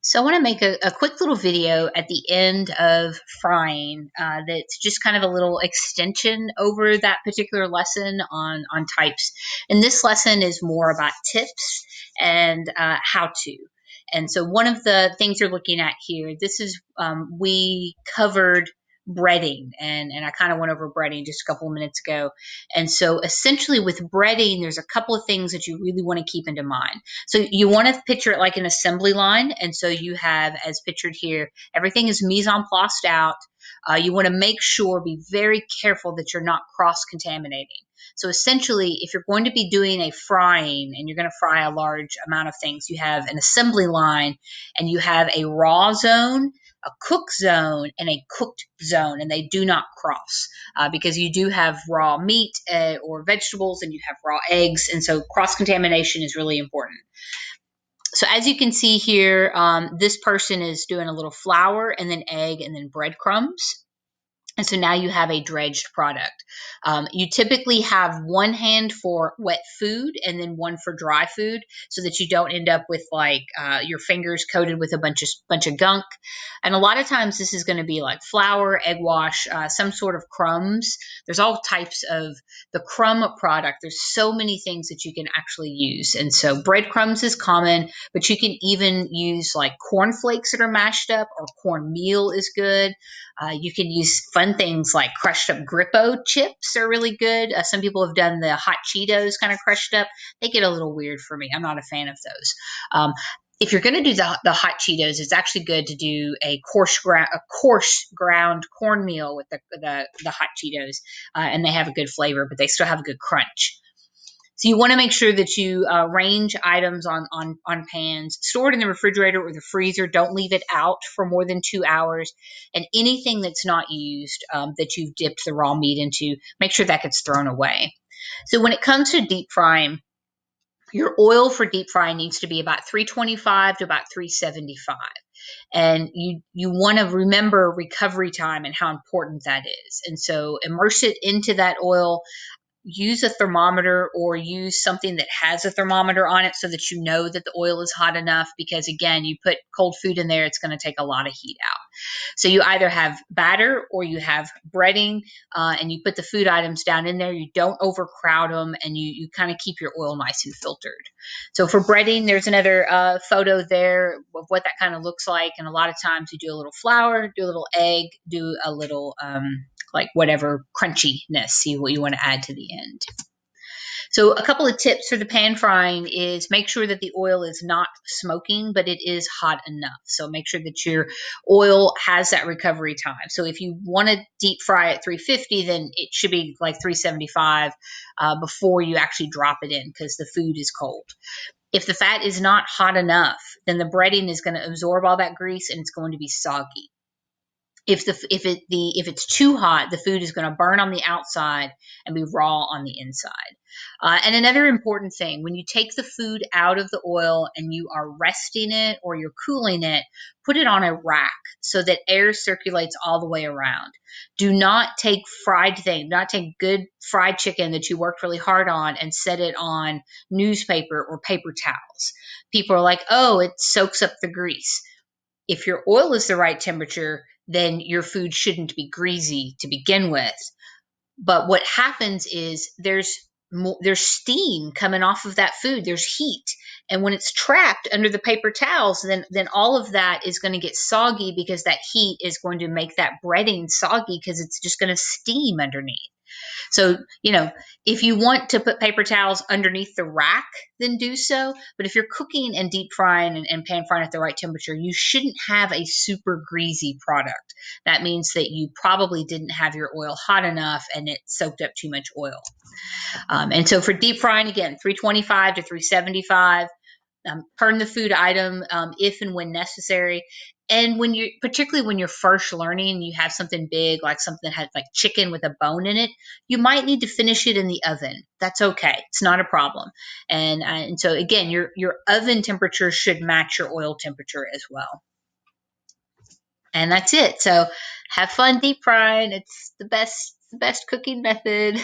So I want to make a quick little video at the end of frying that's just kind of a little extension over that particular lesson on types. And this lesson is more about tips and how to. And so one of the things you're looking at here, this is we covered breading and I kind of went over breading just a couple of minutes ago. And so essentially with breading, there's a couple of things that you really want to keep into mind. So you want to picture it like an assembly line. And so you have, as pictured here, everything is mise en place out. You want to make sure, be very careful that you're not cross-contaminating. So essentially, if you're going to be doing a frying and you're going to fry a large amount of things, you have an assembly line and you have a raw zone, a cook zone, and a cooked zone, and they do not cross because you do have raw meat or vegetables and you have raw eggs, and so cross-contamination is really important. So as you can see here, this person is doing a little flour and then egg and then breadcrumbs. And so now you have a dredged product. You typically have one hand for wet food and then one for dry food so that you don't end up with like your fingers coated with a bunch of gunk. And a lot of times this is going to be like flour, egg wash, some sort of crumbs. There's all types of the crumb product. There's so many things that you can actually use. And so breadcrumbs is common, but you can even use like corn flakes that are mashed up, or cornmeal is good. You can use fun things like crushed up Grippo chips are really good. Some people have done the hot Cheetos kind of crushed up. They get a little weird for me. I'm not a fan of those. If you're going to do the hot Cheetos, it's actually good to do a coarse ground cornmeal with the hot Cheetos, and they have a good flavor, but they still have a good crunch. So you want to make sure that you range items on pans, store it in the refrigerator or the freezer. Don't leave it out for more than 2 hours. And anything that's not used that you've dipped the raw meat into, make sure that gets thrown away. So when it comes to deep frying, your oil for deep frying needs to be about 325 to about 375. And you want to remember recovery time and how important that is. And so immerse it into that oil. Use a thermometer or use something that has a thermometer on it so that you know that the oil is hot enough, because again, you put cold food in there, it's going to take a lot of heat out. So you either have batter or you have breading, and you put the food items down in there. You don't overcrowd them, and you kind of keep your oil nice and filtered. So for breading, there's another photo there of what that kind of looks like. And a lot of times you do a little flour, do a little egg, do a little like whatever crunchiness you want to add to the end. So a couple of tips for the pan frying is make sure that the oil is not smoking, but it is hot enough. So make sure that your oil has that recovery time. So if you want to deep fry at 350, then it should be like 375 before you actually drop it in, because the food is cold. If the fat is not hot enough, then the breading is going to absorb all that grease and it's going to be soggy. If it's too hot, the food is going to burn on the outside and be raw on the inside. And another important thing, when you take the food out of the oil and you are resting it or you're cooling it, put it on a rack so that air circulates all the way around. Do not take not take good fried chicken that you worked really hard on and set it on newspaper or paper towels. People are like, oh, it soaks up the grease. If your oil is the right temperature, then your food shouldn't be greasy to begin with. But what happens is there's steam coming off of that food. There's heat. And when it's trapped under the paper towels, then all of that is going to get soggy, because that heat is going to make that breading soggy because it's just going to steam underneath. So, if you want to put paper towels underneath the rack, then do so. But if you're cooking and deep frying and pan frying at the right temperature, you shouldn't have a super greasy product. That means that you probably didn't have your oil hot enough and it soaked up too much oil. And so for deep frying, again, 325 to 375. Turn the food item if and when necessary. And particularly when you're first learning, you have something big, like something that has like chicken with a bone in it, you might need to finish it in the oven. That's okay. It's not a problem. And so again, your oven temperature should match your oil temperature as well. And that's it. So have fun deep frying. It's the best cooking method.